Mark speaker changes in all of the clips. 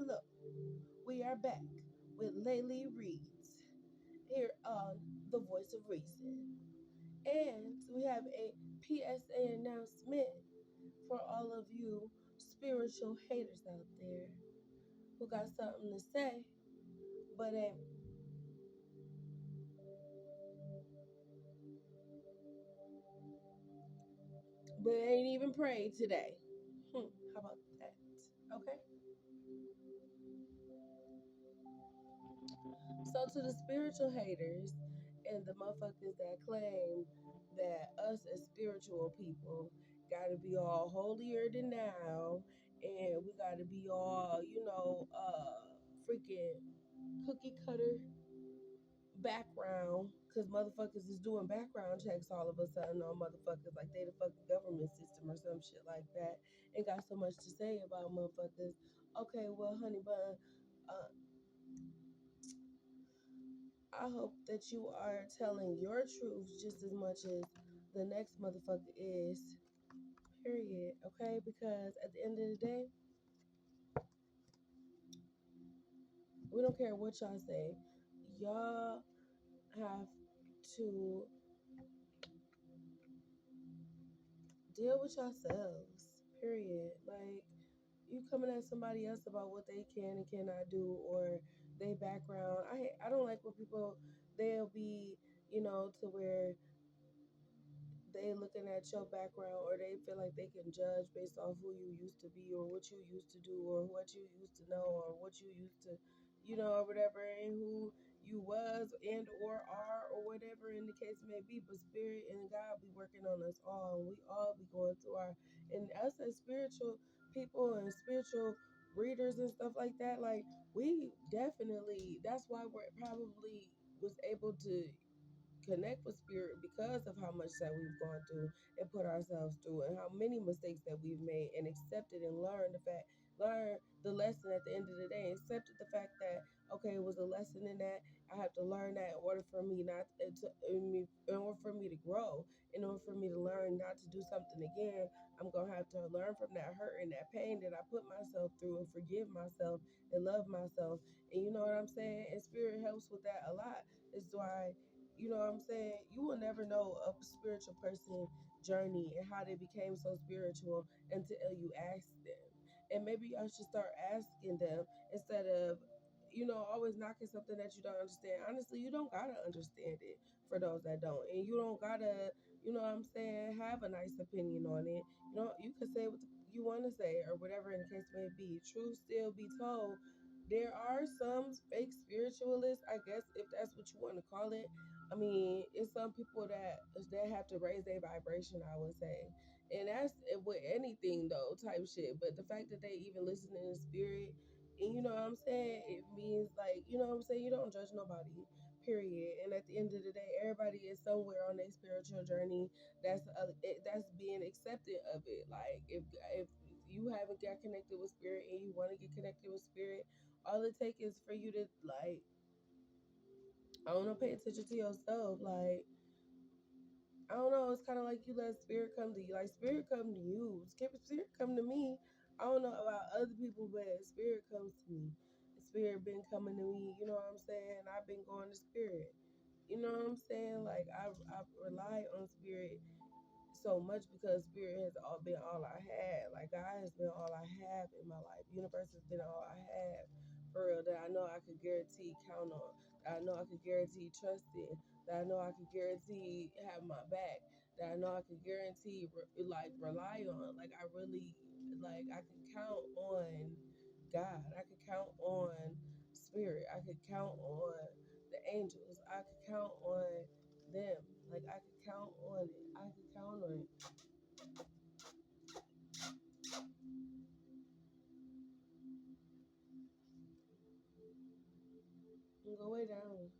Speaker 1: hello. We are back with Laylee Reads here on The Voice of Reason. And we have a PSA announcement for all of you spiritual haters out there who got something to say, but ain't even prayed today. How about that? Okay. So to the spiritual haters and the motherfuckers that claim that us as spiritual people gotta be all holier than thou and we gotta be all, freaking cookie cutter background because motherfuckers is doing background checks all of a sudden on motherfuckers like they the fucking government system or some shit like that and got so much to say about motherfuckers. Okay, well, honey bun, uh, I hope that you are telling your truth just as much as the next motherfucker is. Period. Okay? Because at the end of the day, we don't care what y'all say. Y'all have to deal with yourselves. Period. Like, you coming at somebody else about what they can and cannot do or their background. I don't like when people they'll be, to where they looking at your background or they feel like they can judge based off who you used to be or what you used to do or what you used to know or what you used to, or whatever, and who you was and or are or whatever in the case may be. But spirit and God be working on us all, and we all be going through our, and us as spiritual people and spiritual readers and stuff like that, like we definitely, that's why we're probably was able to connect with spirit because of how much that we've gone through and put ourselves through and how many mistakes that we've made and accepted and learn the lesson at the end of the day and accepted the fact that okay, it was a lesson in that. I have to learn that in order for me not to in order for me to grow, in order for me to learn not to do something again. I'm gonna have to learn from that hurt and that pain that I put myself through and forgive myself and love myself. And you know what I'm saying, and spirit helps with that a lot. It's why, you know what I'm saying? You will never know a spiritual person journey and how they became so spiritual until you ask them. And maybe y'all should start asking them instead of, always knocking something that you don't understand. Honestly, you don't gotta understand it for those that don't. And you don't gotta, have a nice opinion on it. You can say what you want to say or whatever in the case may be. Truth still be told. There are some fake spiritualists, I guess, if that's what you want to call it. I mean, it's some people that have to raise their vibration, I would say, and that's with anything though, type shit. But the fact that they even listen in the spirit, and you know what I'm saying, it means like, you know what I'm saying, you don't judge nobody, period. And at the end of the day, everybody is somewhere on their spiritual journey that's being accepted of it. Like if you haven't got connected with spirit and you want to get connected with spirit, all it takes is for you to like, I don't know, pay attention to yourself. Like, I don't know, it's kind of like you let spirit come to you. Like, spirit come to you. Spirit come to me. I don't know about other people, but spirit comes to me. Spirit been coming to me, you know what I'm saying? I've been going to spirit. You know what I'm saying? Like, I rely on spirit so much because spirit has all been all I had. Like, God has been all I have in my life. Universe has been all I have, for real, that I know I could guarantee count on, that I know I could guarantee trust in, that I know I could guarantee have my back, that I know I could guarantee rely on. Like, I really, like, I can count on God. I could count on spirit. I could count on the angels. I could count on them. Like, I could count on it. I could count on it. And go way down.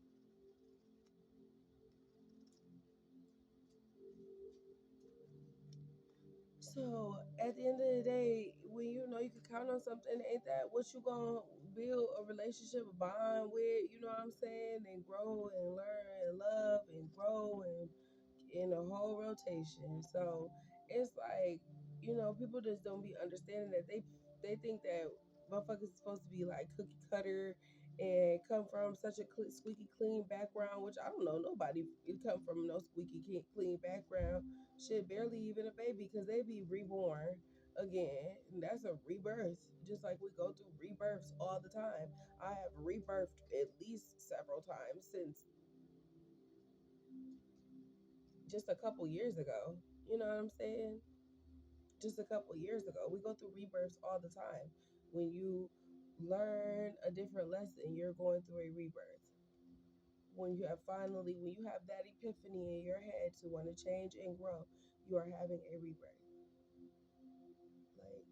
Speaker 1: So at the end of the day, when you know you can count on something, ain't that what you gonna build a relationship, a bond with? You know what I'm saying? And grow and learn and love and grow and in a whole rotation. So it's like, people just don't be understanding that they think that. Motherfuckers is supposed to be like cookie cutter and come from such a squeaky clean background, which I don't know nobody come from no squeaky clean background. Shit, barely even a baby because they be reborn again. And that's a rebirth, just like we go through rebirths all the time. I have rebirthed at least several times since just a couple years ago. You know what I'm saying? Just a couple years ago. We go through rebirths all the time. When you learn a different lesson, you're going through a rebirth. When you have that epiphany in your head to want to change and grow, you are having a rebirth. Like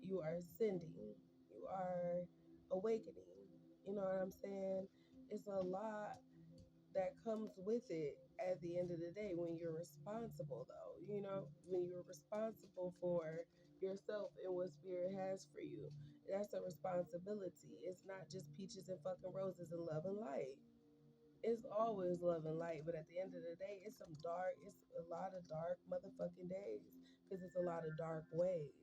Speaker 1: you are ascending, you are awakening. You know what I'm saying? It's a lot that comes with it at the end of the day when you're responsible, though. You know, when you're responsible for yourself and what spirit has for you, that's a responsibility. It's not just peaches and fucking roses and love and light. It's always love and light, but at the end of the day, it's a lot of dark motherfucking days because it's a lot of dark ways.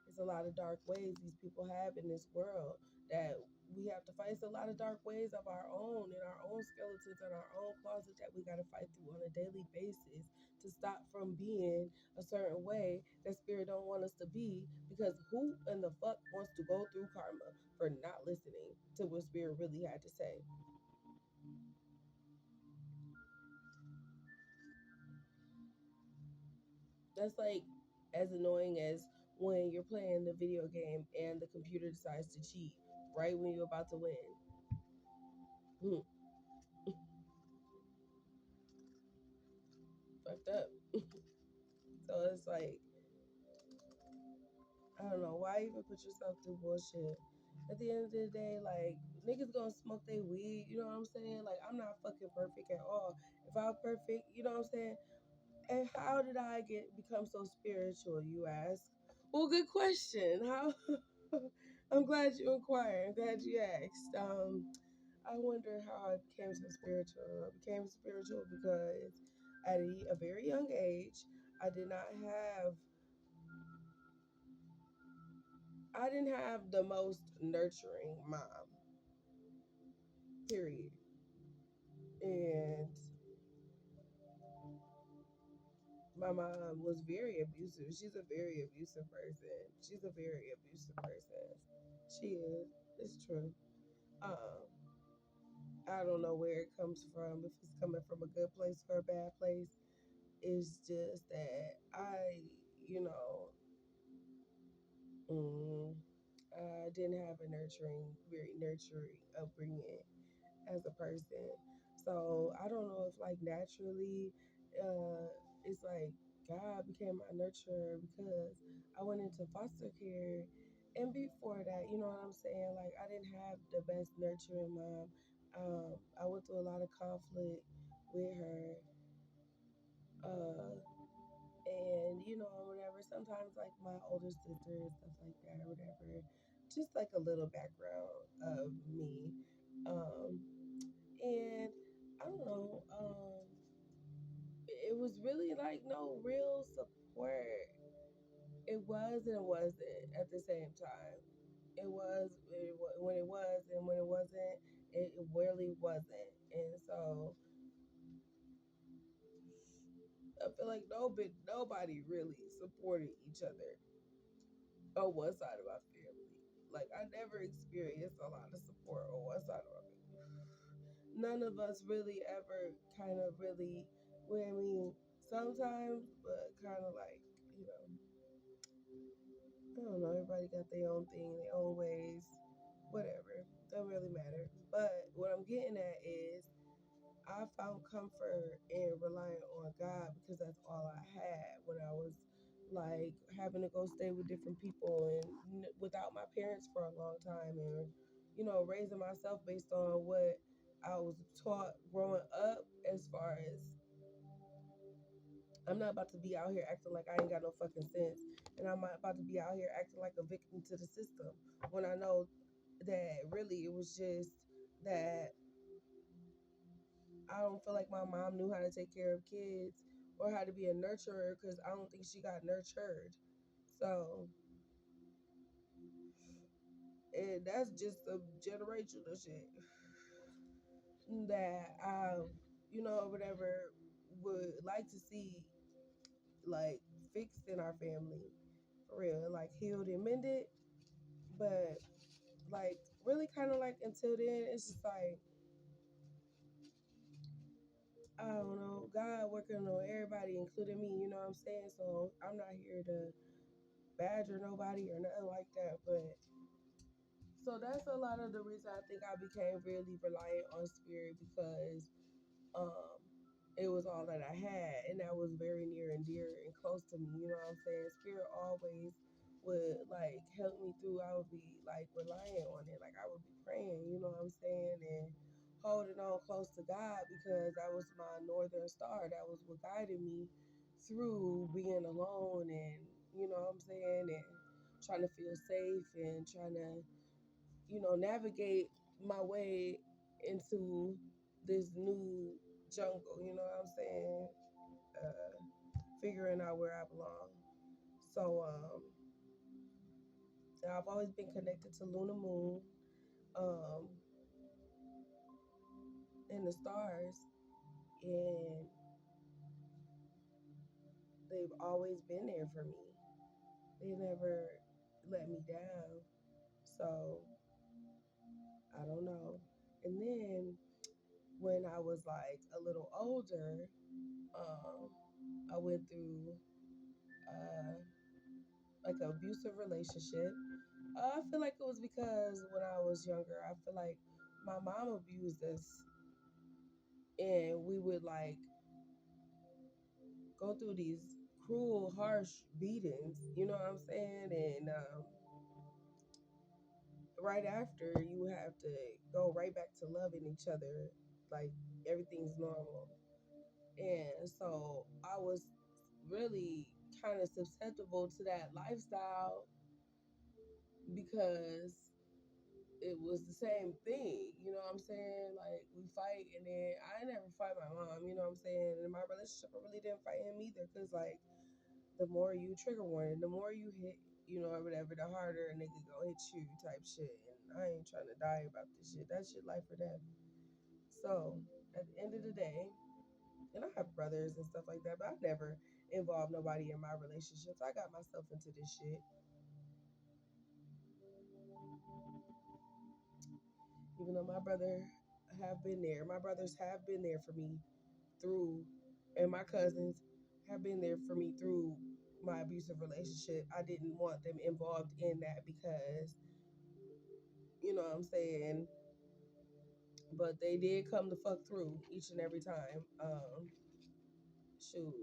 Speaker 1: It's a lot of dark ways these people have in this world that we have to fight. It's a lot of dark ways of our own, in our own skeletons, in our own closet that we got to fight through on a daily basis to stop from being a certain way that spirit don't want us to be, because who in the fuck wants to go through karma for not listening to what spirit really had to say? That's like as annoying as when you're playing the video game and the computer decides to cheat right when you're about to win. Hmm, fucked up. So it's like, I don't know why even put yourself through bullshit. At the end of the day, like niggas gonna smoke their weed. You know what I'm saying? Like I'm not fucking perfect at all. If I was perfect, you know what I'm saying? And how did I become so spiritual? You ask. Well, good question. How? I'm glad you inquired. I'm glad you asked. I wonder how I became so spiritual. I became spiritual because at a very young age, I did not have, I didn't have the most nurturing mom, period. And my mom was very abusive. She's a very abusive person. She's a very abusive person. She is. It's true. Um, I don't know where it comes from, if it's coming from a good place or a bad place. It's just that you know, mm, I didn't have a very nurturing upbringing as a person. So I don't know if like naturally, it's like God became my nurturer because I went into foster care. And before that, you know what I'm saying? Like I didn't have the best nurturing mom. I went through a lot of conflict with her. Uh, and you know whatever, sometimes like my older sister and stuff like that or whatever, just like a little background of me. Um and I don't know, it was really like no real support. It was and it wasn't at the same time. When it was, and when it wasn't, it really wasn't. And so I feel like nobody really supported each other on one side of my family. Like I never experienced a lot of support on one side of my family. None of us really ever kind of really, well, I mean, sometimes, but kind of like, you know, I don't know, everybody got their own thing, their own ways, whatever. Don't really matter. But what I'm getting at is I found comfort in relying on God because that's all I had when I was like having to go stay with different people and without my parents for a long time, and you know raising myself based on what I was taught growing up. As far as I'm not about to be out here acting like I ain't got no fucking sense, and I'm not about to be out here acting like a victim to the system when I know that really it was just that I don't feel like my mom knew how to take care of kids or how to be a nurturer because I don't think she got nurtured. So and that's just some generational shit that whatever, would like to see like fixed in our family for real, like healed and mended. But like really kind of like until then, it's just like I don't know, God working on everybody, including me. You know what I'm saying? So I'm not here to badger nobody or nothing like that. But so that's a lot of the reason I think I became really reliant on spirit because um it was all that I had and that was very near and dear and close to me. You know what I'm saying? Spirit always would like help me through. I would be like reliant on it. Like I would be praying, you know what I'm saying? And holding on close to God because that was my northern star. That was what guided me through being alone and you know what I'm saying, and trying to feel safe and trying to navigate my way into this new jungle, you know what I'm saying? Figuring out where I belong. So, and I've always been connected to Luna Moon, um, and the stars, and they've always been there for me. They never let me down. So, I don't know. And then when I was like a little older, um, I went through uh, like an abusive relationship. I feel like it was because when I was younger, I feel like my mom abused us, and we would like go through these cruel, harsh beatings. You know what I'm saying? And right after, you have to go right back to loving each other, like everything's normal. And so I was really kind of susceptible to that lifestyle because it was the same thing, you know what I'm saying? Like we fight, and then I never fight my mom, you know what I'm saying? In my relationship, I really didn't fight him either, cause like the more you trigger warning, the more you hit, or whatever, the harder a nigga gonna hit you, type shit. And I ain't trying to die about this shit. That shit life or death. So at the end of the day, and I have brothers and stuff like that, but I never involved nobody in my relationships. I got myself into this shit, even though my brothers have been there for me through, and my cousins have been there for me through my abusive relationship. I didn't want them involved in that because, you know what I'm saying, but they did come the fuck through each and every time. Shoot,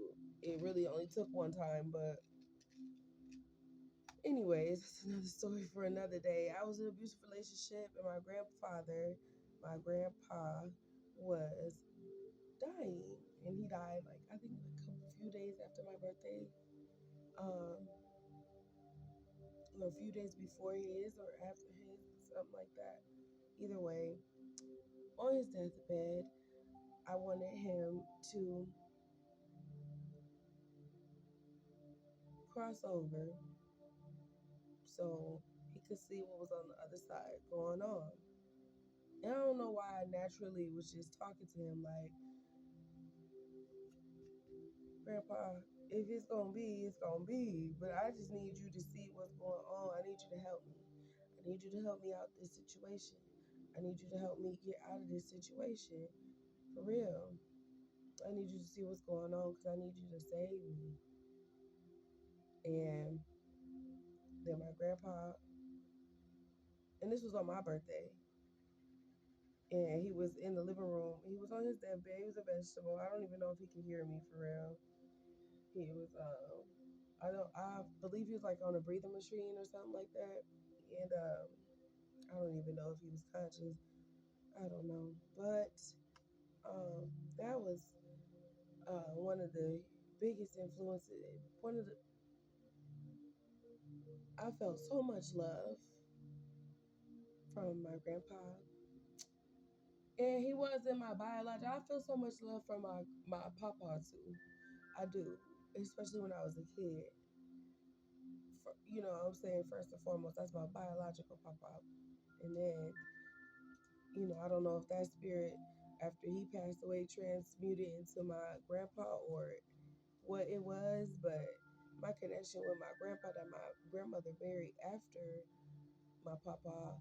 Speaker 1: it really only took one time, but anyways, that's another story for another day. I was in an abusive relationship, and my grandpa was dying, and he died like I think a few days after my birthday. Um, a few days before his or after his, something like that. Either way, on his deathbed, I wanted him to cross over so he could see what was on the other side going on. And I don't know why I naturally was just talking to him like, Grandpa, if it's gonna be, it's gonna be. But I just need you to see what's going on. I need you to help me. I need you to help me out this situation. I need you to help me get out of this situation. For real. I need you to see what's going on because I need you to save me. And then my grandpa, and this was on my birthday, and he was in the living room. He was on his deathbed. He was a vegetable. I don't even know if he can hear me for real. He was, I believe he was like on a breathing machine or something like that. And I don't even know if he was conscious. I don't know. But that was one of the biggest influences. I felt so much love from my grandpa. And he wasn't my biological. I feel so much love from my papa too. I do, especially when I was a kid. You know what I'm saying? First and foremost, that's my biological papa. And then, I don't know if that spirit, after he passed away, transmuted into my grandpa or what it was, but my connection with my grandpa that my grandmother buried after my papa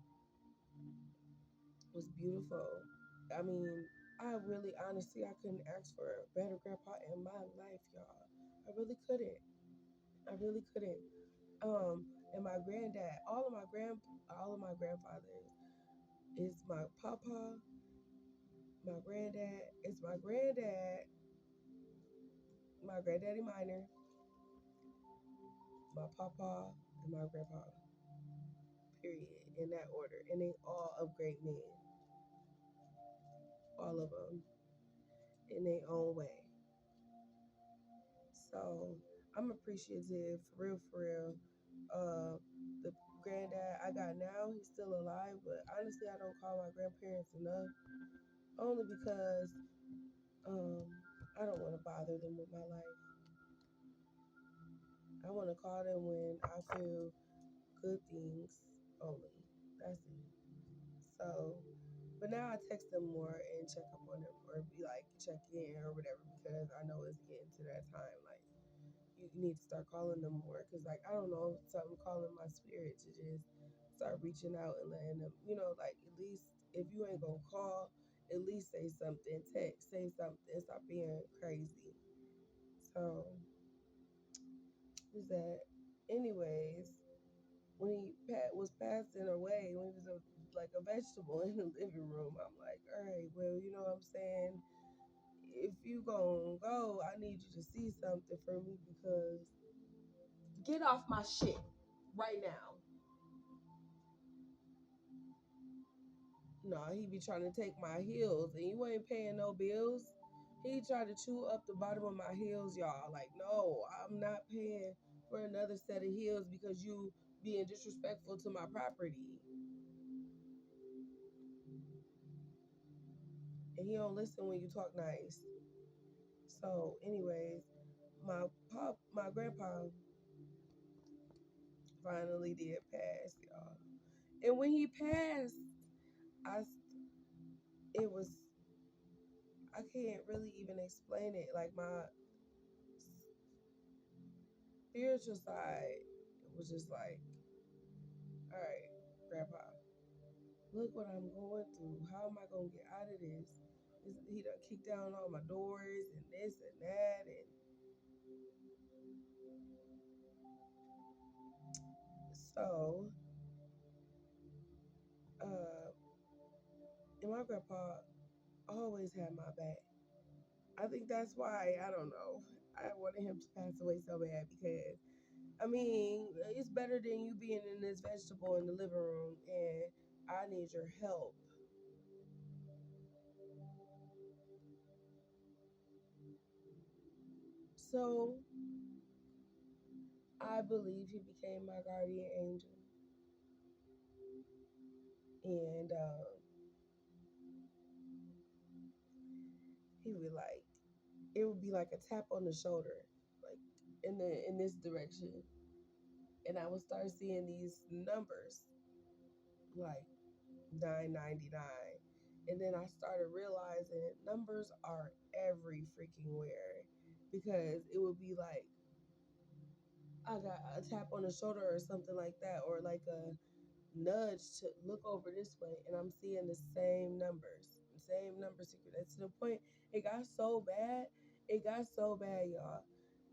Speaker 1: was beautiful. I mean, I really honestly I couldn't ask for a better grandpa in my life, y'all. I really couldn't. I really couldn't. And my granddad, all of my grandfathers is my papa, my granddad, it's my granddad, my granddaddy minor, my papa, and my grandpa. Period. In that order, and they all of great men, all of them in their own way. So I'm appreciative, for real. The granddad I got now, he's still alive, but honestly, I don't call my grandparents enough, only because um, I don't want to bother them with my life. I want to call them when I feel good things only. That's it. So, but now I text them more and check up on them or be like check in or whatever because I know it's getting to that time. Like you need to start calling them more because like I don't know something calling my spirit to just start reaching out and letting them. Like at least if you ain't gonna call, at least say something, text, say something, stop being crazy. So is that anyways when he was passing away, when he was like a vegetable in the living room, I'm like, all right, well, you know what I'm saying? If you gonna go, I need you to see something for me because get off my shit right now. No, he be trying to take my heels and you ain't paying no bills. He tried to chew up the bottom of my heels, y'all. Like, no, I'm not paying for another set of heels because you being disrespectful to my property. And he don't listen when you talk nice. So, anyways, my grandpa finally did pass, y'all. And when he passed, I, it was, I can't really even explain it. Like my spiritual side was just like, all right, grandpa, look what I'm going through. How am I gonna get out of this? He done kicked down all my doors and this and that, and so, uh, and my grandpa always had my back. I think that's why, I don't know, I wanted him to pass away so bad because, I mean, it's better than you being in this vegetable in the living room and I need your help. So I believe he became my guardian angel. And he would like, it would be like a tap on the shoulder, like in this direction. And I would start seeing these numbers like 999. And then I started realizing numbers are every freaking where because it would be like I got a tap on the shoulder or something like that, or like a nudge to look over this way, and I'm seeing the same numbers. And to the point, it got so bad, y'all,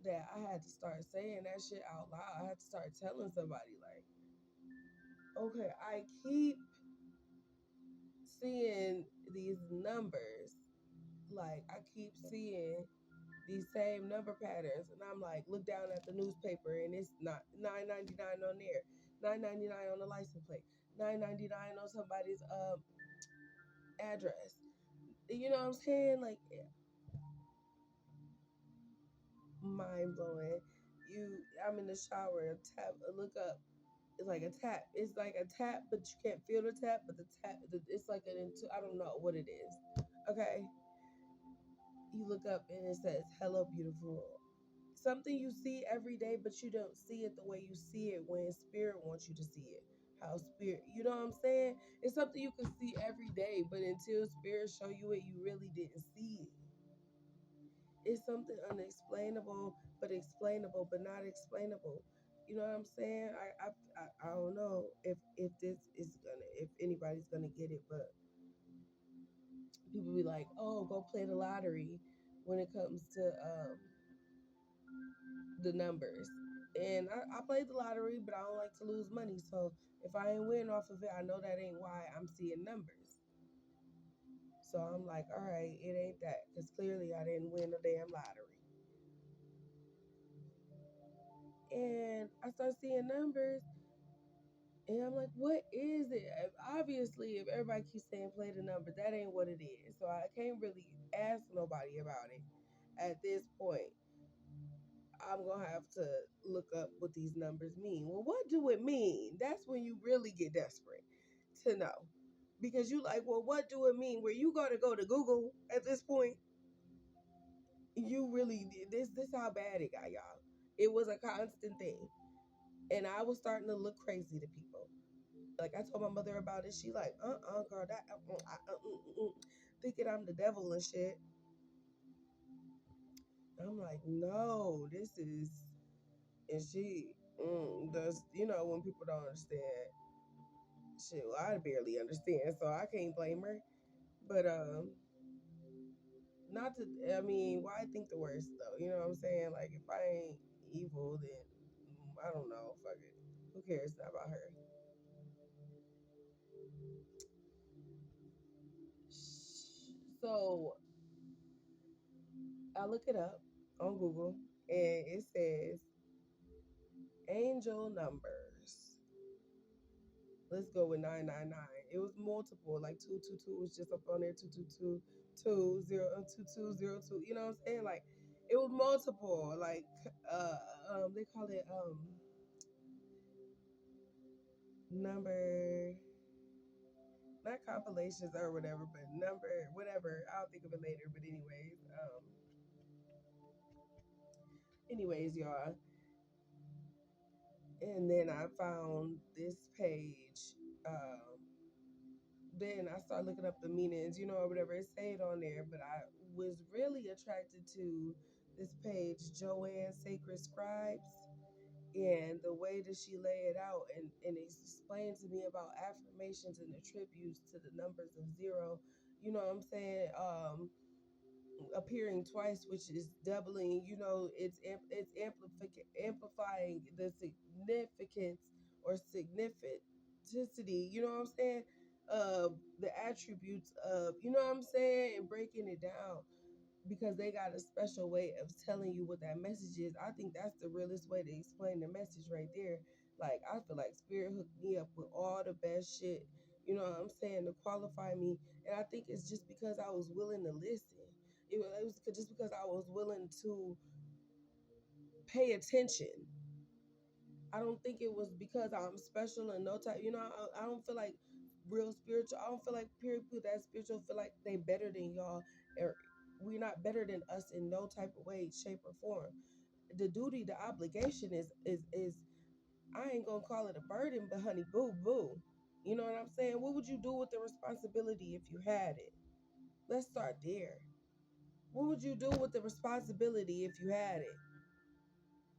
Speaker 1: that I had to start saying that shit out loud. I had to start telling somebody, like, okay, I keep seeing these numbers. Like I keep seeing these same number patterns, and I'm like, look down at the newspaper, and it's not 999 on there, 999 on the license plate, 999 on somebody's address. You know what I'm saying? Like mind blowing. I'm in the shower, look up. It's like a tap. It's like a tap, but you can't feel the tap. But the tap, it's like I don't know what it is. Okay, you look up and it says, "Hello, beautiful." something you see every day, but you don't see it the way you see it when spirit wants you to see it. How spirit, you know what I'm saying? It's something you can see every day, but until spirit show you it, you really didn't see it. It's something unexplainable, but explainable, but not explainable. You know what I'm saying? I don't know if this is gonna, if anybody's gonna get it, but people be like, oh, go play the lottery when it comes to the numbers. And I play the lottery, but I don't like to lose money. So if I ain't winning off of it, I know that ain't why I'm seeing numbers. So I'm like, all right, it ain't that, because clearly I didn't win the damn lottery. And I start seeing numbers, and I'm like, what is it? Obviously, if everybody keeps saying play the number, that ain't what it is. So I can't really ask nobody about it at this point. I'm gonna have to look up what these numbers mean. Well, what do it mean? That's when you really get desperate to know. Because you like, well, what do it mean? Where you gotta go to Google at this point? You really this how bad it got, y'all. It was a constant thing. And I was starting to look crazy to people. Like I told my mother about it. She like, girl, that thinking I'm the devil and shit. I'm like, no, this is, and she does, when people don't understand shit. Well, I barely understand, so I can't blame her. But not to, I mean, why think the worst though? You know what I'm saying? Like if I ain't evil, then I don't know. Fuck it. Who cares about her? So I look it up on Google, and it says angel numbers. Let's go with 999. It was multiple, like 222 was just up on there, 222, 2202. You know what I'm saying? Like it was multiple. Like they call it number, not compilations or whatever, but number whatever. I'll think of it later. But anyways, y'all. And then I found this page. Then I started looking up the meanings, or whatever it said on there. But I was really attracted to this page, Joanne Sacred Scribes, and the way that she lay it out, and it explained to me about affirmations and attributes to the numbers of zero. You know what I'm saying? Appearing twice, which is doubling. Amplifying the significance or significity. You know what I'm saying? Of the attributes of, you know what I'm saying, and breaking it down, because they got a special way of telling you what that message is. I think that's the realest way to explain the message right there. Like I feel like Spirit hooked me up with all the best shit. You know what I'm saying, to qualify me, and I think it's just because I was willing to listen. It was just because I was willing to pay attention. I don't think it was because I'm special and no type. I don't feel like real spiritual. I don't feel like people that spiritual feel like they better than y'all, or we're not better than us in no type of way, shape, or form. The duty, the obligation is I ain't gonna call it a burden, but honey, boo boo. You know what I'm saying? What would you do with the responsibility if you had it? Let's start there. What would you do with the responsibility if you had it?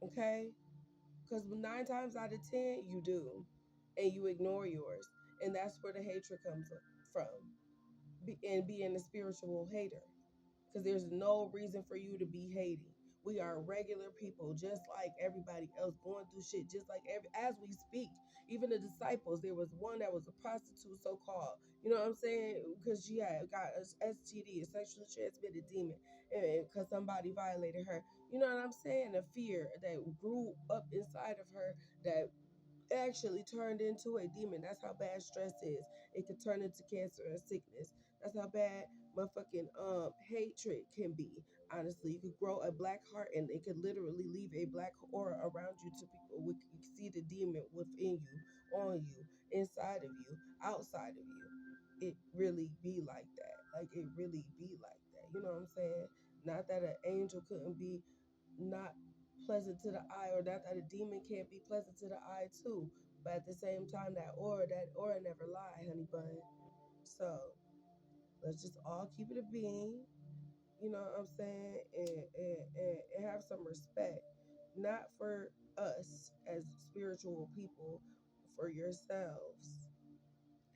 Speaker 1: Okay? Because 9 times out of 10, you do. And you ignore yours. And that's where the hatred comes from. And being a spiritual hater. Because there's no reason for you to be hating. We are regular people, just like everybody else, going through shit, just like as we speak. Even the disciples, there was one that was a prostitute, so called. You know what I'm saying? Because she had got a STD, a sexually transmitted demon, and because somebody violated her. You know what I'm saying? A fear that grew up inside of her that actually turned into a demon. That's how bad stress is. It can turn into cancer and sickness. That's how bad motherfucking hatred can be. Honestly, you could grow a black heart and it could literally leave a black aura around you to people. We can see the demon within you, on you, inside of you, outside of you. It really be like that. Like it really be like that. You know what I'm saying? Not that an angel couldn't be not pleasant to the eye, or not that a demon can't be pleasant to the eye too. But at the same time, that aura never lie, honey bun. So let's just all keep it a being, you know what I'm saying, and have some respect, not for us as spiritual people, for yourselves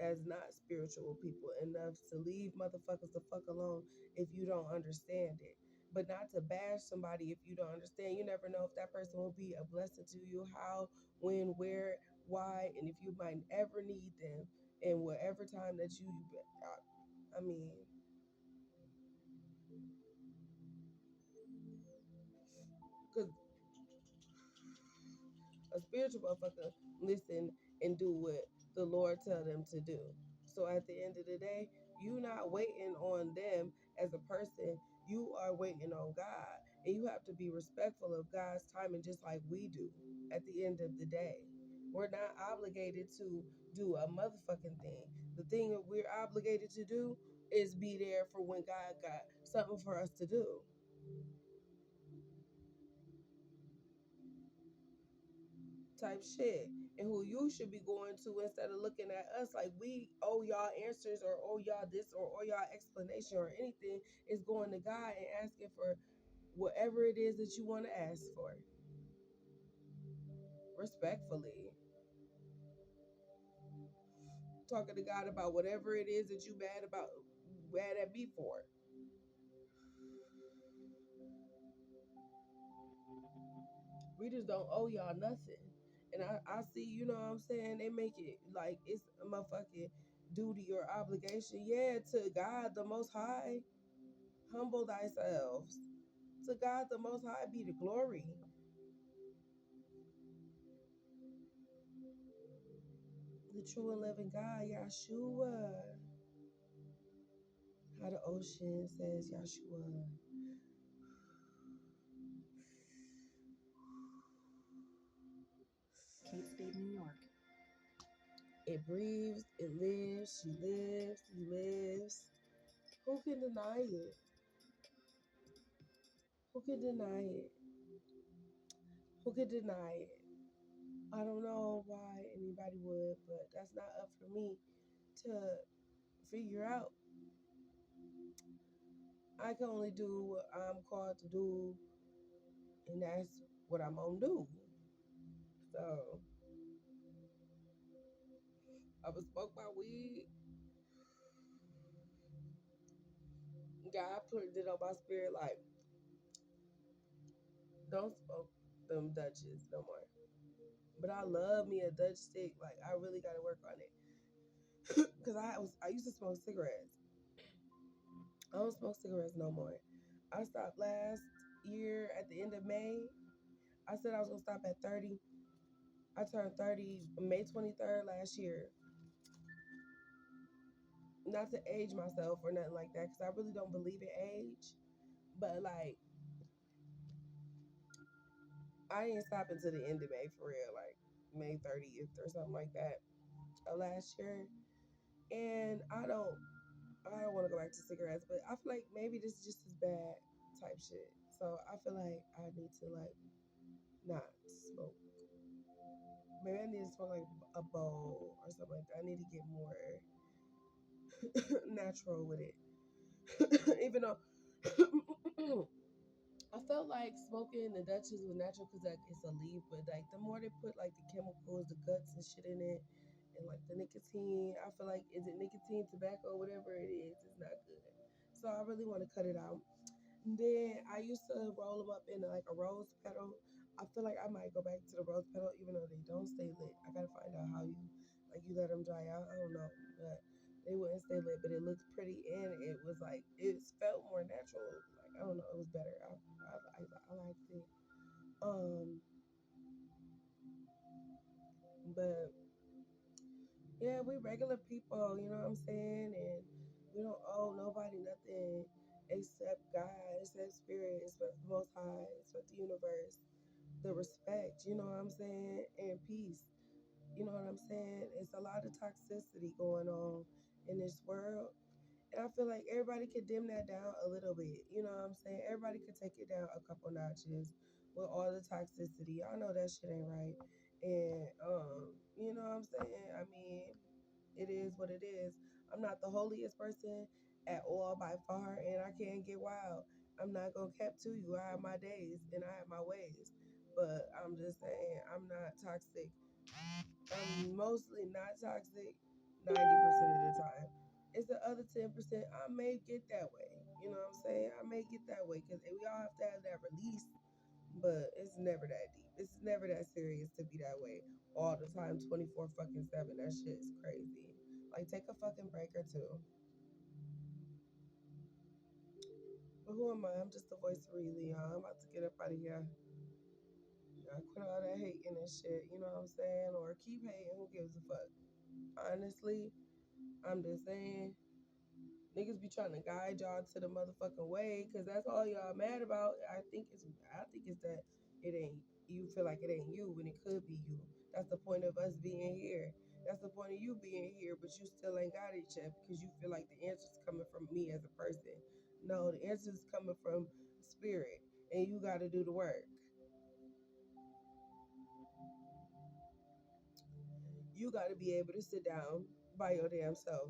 Speaker 1: as not spiritual people enough to leave motherfuckers the fuck alone if you don't understand it. But not to bash somebody if you don't understand. You never know if that person will be a blessing to you, how, when, where, why, and if you might ever need them in whatever time that you. I mean, because a spiritual motherfucker listen and do what the Lord tell them to do. So at the end of the day, you not waiting on them as a person. You are waiting on God. And you have to be respectful of God's timing just like we do at the end of the day. We're not obligated to do a motherfucking thing. The thing that we're obligated to do is be there for when God got something for us to do. Type shit, and who you should be going to instead of looking at us like we owe y'all answers or owe y'all this or owe y'all explanation or anything, is going to God and asking for whatever it is that you want to ask for respectfully, talking to God about whatever it is that you mad at me for. We just don't owe y'all nothing. And I see, you know what I'm saying, they make it like it's a motherfucking duty or obligation. Yeah, to God the most high, humble thyself. To God the Most High be the glory. The true and living God, Yahshua. How the ocean says Yahshua.
Speaker 2: Kate Spade, New York.
Speaker 1: It breathes, it lives, she lives, he lives. Who can deny it? Who can deny it? Who can deny it? I don't know why anybody would, but that's not up for me to figure out. I can only do what I'm called to do, and that's what I'm gonna do. So I was smoke my weed. God put it on my spirit like, don't smoke them Dutches no more. But I love me a Dutch stick. Like I really got to work on it because I used to smoke cigarettes. I don't smoke cigarettes no more. I stopped last year at the end of May. I said I was gonna stop at 30. I turned 30 May 23rd last year. Not to age myself or nothing like that, because I really don't believe in age. But like, I didn't stop until the end of May for real, like May 30th or something like that of last year. And I don't want to go back to cigarettes, but I feel like maybe this is just as bad type shit. So I feel like I need to like not smoke. Maybe I need to smoke like a bowl or something like that. I need to get more natural with it. Even though I felt like smoking the Dutchess was natural because like it's a leaf, but like the more they put like the chemicals, the guts and shit in it, and like the nicotine, I feel like is it nicotine, tobacco, whatever it is, it's not good. So I really want to cut it out. And then I used to roll them up in like a rose petal. I feel like I might go back to the rose petal, even though they don't stay lit. I gotta find out how you let them dry out. I don't know, but they wouldn't stay lit, but it looked pretty and it was like it felt more natural. Like I don't know, it was better. I liked it. Um, but yeah, we regular people, you know what I'm saying, and we don't owe nobody nothing except God, except Spirit, except the Most High, except the universe, the respect, you know what I'm saying, and peace. You know what I'm saying? It's a lot of toxicity going on in this world. And I feel like everybody could dim that down a little bit. You know what I'm saying? Everybody could take it down a couple notches with all the toxicity. I know that shit ain't right. And you know what I'm saying? I mean, it is what it is. I'm not the holiest person at all by far, and I can't get wild. I'm not gonna cap to you. I have my days and I have my ways. But I'm just saying I'm not toxic. I'm mostly not toxic 90% of the time. It's the other 10% I may get that way. You know what I'm saying? I may get that way because we all have to have that release, but it's never that deep. It's never that serious to be that way all the time, 24 fucking 7. That shit is crazy. Like, take a fucking break or two. But who am I? I'm just the voice of Reed, y'all. I'm about to get up out of here. I quit all that hating and shit, you know what I'm saying? Or keep hating, who gives a fuck? Honestly, I'm just saying, niggas be trying to guide y'all to the motherfucking way, cause that's all y'all mad about. I think it's that it ain't you feel like it ain't you when it could be you. That's the point of us being here. That's the point of you being here, but you still ain't got it yet because you feel like the answer's coming from me as a person. No, the answer's coming from spirit, and you got to do the work. You got to be able to sit down by your damn self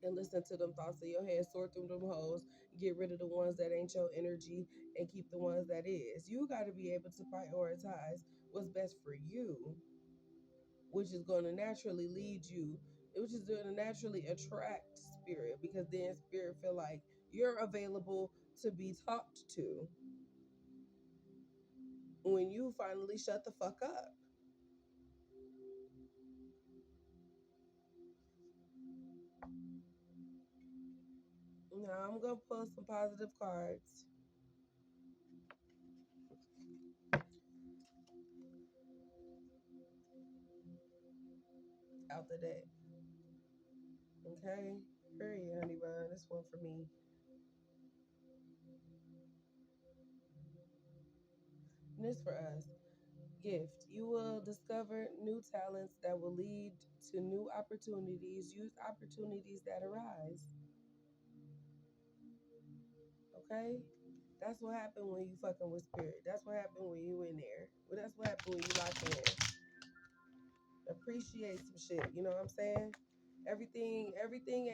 Speaker 1: and listen to them thoughts in your head, sort through them hoes, get rid of the ones that ain't your energy, and keep the ones that is. You got to be able to prioritize what's best for you, which is going to naturally lead you, which is going to naturally attract spirit, because then spirit feel like you're available to be talked to when you finally shut the fuck up. Now I'm gonna pull some positive cards out the deck. Okay, period, honey bun. This one for me. And this for us. Gift. You will discover new talents that will lead to new opportunities. Use opportunities that arise. Okay? That's what happened when you fucking with spirit. That's what happened when you in there. Well, that's what happened when you lock in. Appreciate some shit. You know what I'm saying? Everything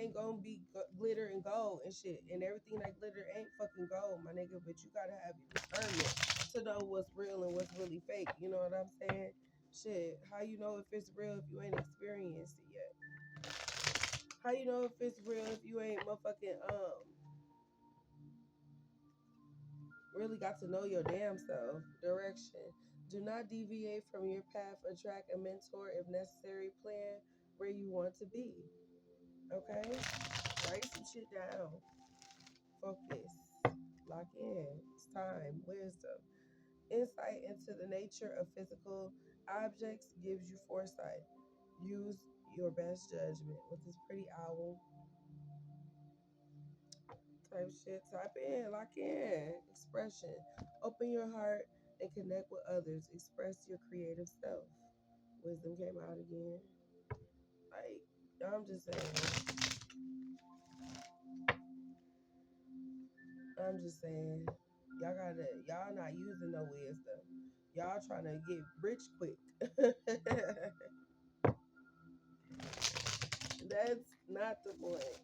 Speaker 1: ain't gonna be glitter and gold and shit. And everything that glitter ain't fucking gold, my nigga. But you gotta have your discernment to know what's real and what's really fake. You know what I'm saying? Shit, how you know if it's real if you ain't experienced it yet? How you know if it's real if you ain't motherfucking really got to know your damn self? Direction. Do not deviate from your path. Attract a mentor if necessary. Plan where you want to be. Okay? Write some shit down. Focus. Lock in. It's time. Wisdom. Insight into the nature of physical objects gives you foresight. Use your best judgment with this pretty owl type shit. Type in, lock in. Expression. Open your heart and connect with others. Express your creative self. Wisdom came out again. Like, I'm just saying. I'm just saying. Y'all not using no wisdom. Y'all trying to get rich quick. That's not the point.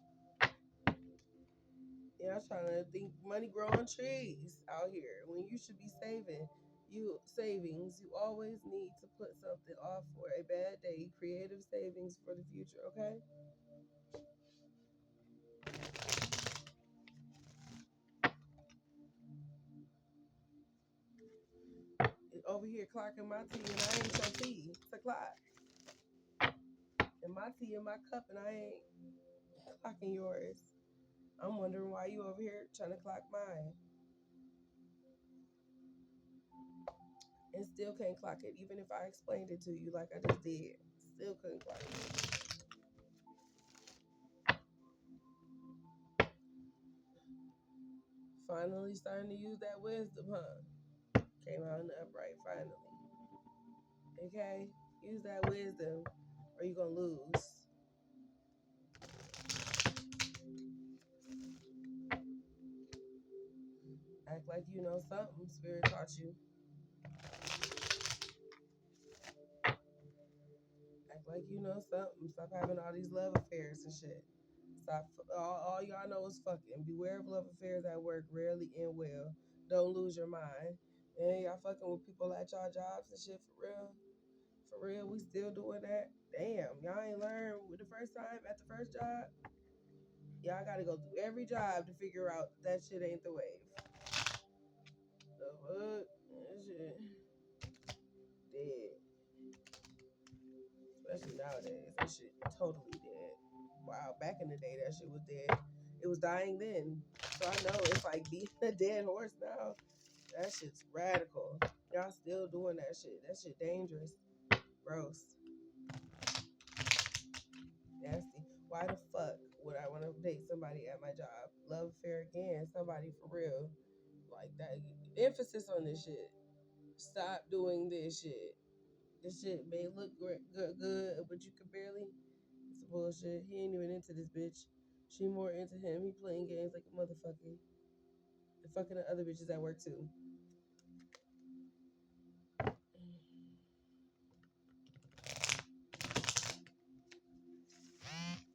Speaker 1: Y'all trying to think money growing trees out here when you should be saving. You savings. You always need to put something off for a bad day. Creative savings for the future. Okay. Over here clocking my tea and I ain't your tea. It's a clock. And my tea in my cup and I ain't clocking yours. I'm wondering why you over here trying to clock mine and still can't clock it, even if I explained it to you like I just did. Still couldn't clock it. Finally starting to use that wisdom, huh? Came out in the upright finally. Okay? Use that wisdom or you're gonna lose. Act like you know something Spirit taught you. Act like you know something. Stop having all these love affairs and shit. Stop. All y'all know is fucking. Beware of love affairs at work. Rarely end well. Don't lose your mind. And y'all fucking with people at y'all jobs and shit for real. For real, we still doing that. Damn, y'all ain't learned with the first time at the first job. Y'all gotta go through every job to figure out that shit ain't the wave. The fuck? That shit dead. Especially nowadays. That shit totally dead. Wow, back in the day that shit was dead. It was dying then. So I know it's like beating a dead horse now. That shit's radical. Y'all still doing that shit. That shit dangerous. Gross. Nasty. Why the fuck would I want to date somebody at my job? Love affair again. Somebody for real. Like that. Emphasis on this shit. Stop doing this shit. This shit may look good, but you can barely. It's bullshit. He ain't even into this bitch. She more into him. He playing games like a motherfucker. And fucking the other bitches at work too.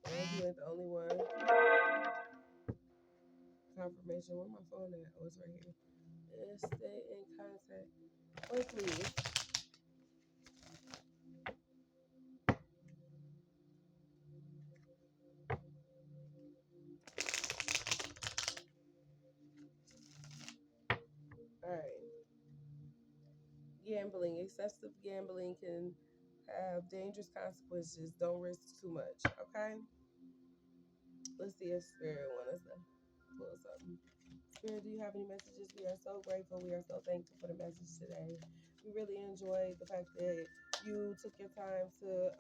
Speaker 1: And you ain't the only one. Confirmation. Where my phone at? Oh, it's right here. And stay in contact. Oh, please. All right. Gambling. Excessive gambling can have dangerous consequences. Don't risk too much. Okay. Let's see if Spirit wants us to pull something. Spirit, do you have any messages? We are so grateful. We are so thankful for the message today. We really enjoyed the fact that you took your time to,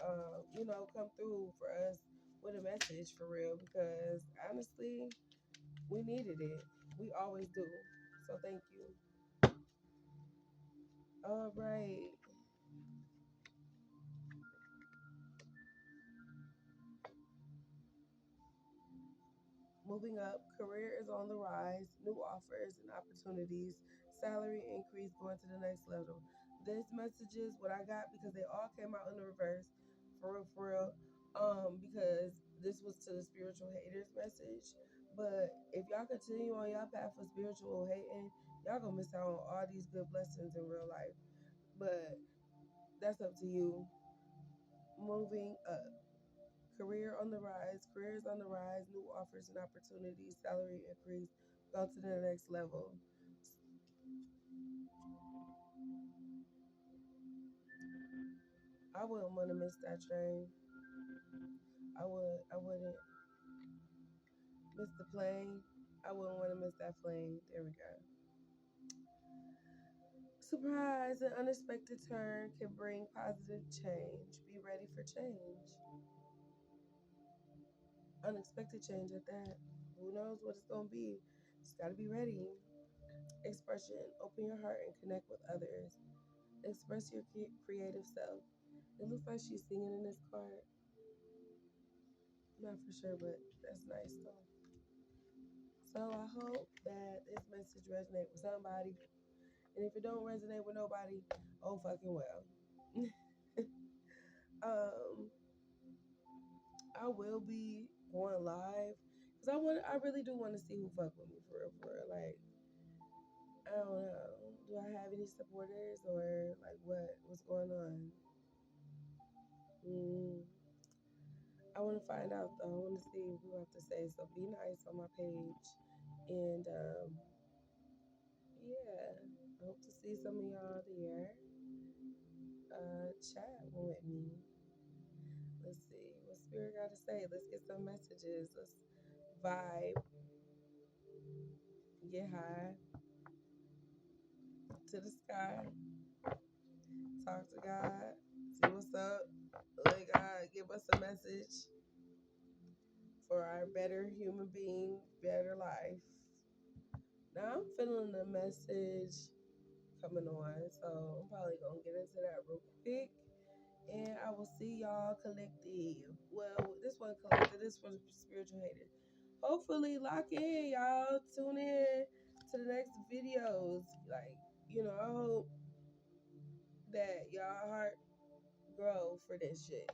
Speaker 1: come through for us with a message for real. Because honestly, we needed it. We always do. So thank you. All right. Moving up, career is on the rise, new offers and opportunities, salary increase going to the next level. This message is what I got because they all came out in the reverse, for real, for real. Because this was to the spiritual haters message. But if y'all continue on y'all path for spiritual hating, y'all gonna miss out on all these good blessings in real life. But that's up to you. Moving up. Career on the rise, careers on the rise, new offers and opportunities, salary increase, go to the next level. I wouldn't want to miss that train. I wouldn't miss the plane. I wouldn't want to miss that plane. There we go. Surprise, an unexpected turn can bring positive change. Be ready for change. Unexpected change at that. Who knows what it's gonna be? Just gotta be ready. Expression. Open your heart and connect with others. Express your creative self. It looks like she's singing in this card. Not for sure, but that's nice though. So I hope that this message resonates with somebody. And if it don't resonate with nobody, oh fucking well. um, I will be going live because I really do want to see who fuck with me for real, for real. Like I don't know, do I have any supporters or like what's going on? Mm, I want to find out though. I want to see who have to say. So be nice on my page, and yeah, I hope to see some of y'all there. Chat with me. Let's see what Spirit got to say. Let's get some messages. Let's vibe, get high to the sky, talk to God, see what's up. Let God give us a message for our better human being, better life. Now I'm feeling the message coming on, so I'm probably gonna get into that real quick. And I will see y'all collective. Well, this one collective, this was spiritual haters. Hopefully, lock in, y'all. Tune in to the next videos. Like, I hope that y'all heart grow for this shit.